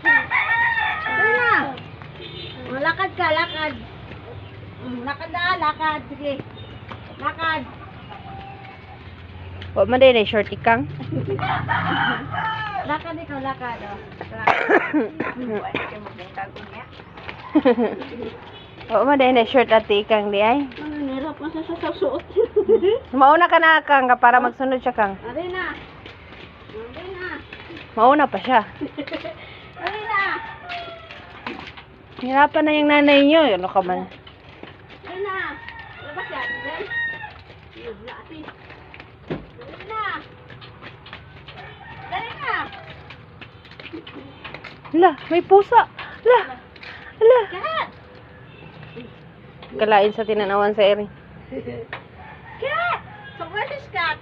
Dali na. Lakad ka, lakad. Lakad na, lakad. Sige. Lakad. Wa man din short ikang. Lakad ikaw, lakad. Wa man din short ati ikang di ay. Nirap na sa suot. Mauna ka na kang para magsunod siya kang. Ari na. Ari na. Mauna pa siya. Ari na. Hirapan na yung nanay niyo. Ano ka man? Ari na. Labas yan. Dali. Wala ati. Dali na. Dali na. Hala, may pusa. Hala. Hala. Kat. Kalain sa tinanawan sa eri. Kat. So where is Kat?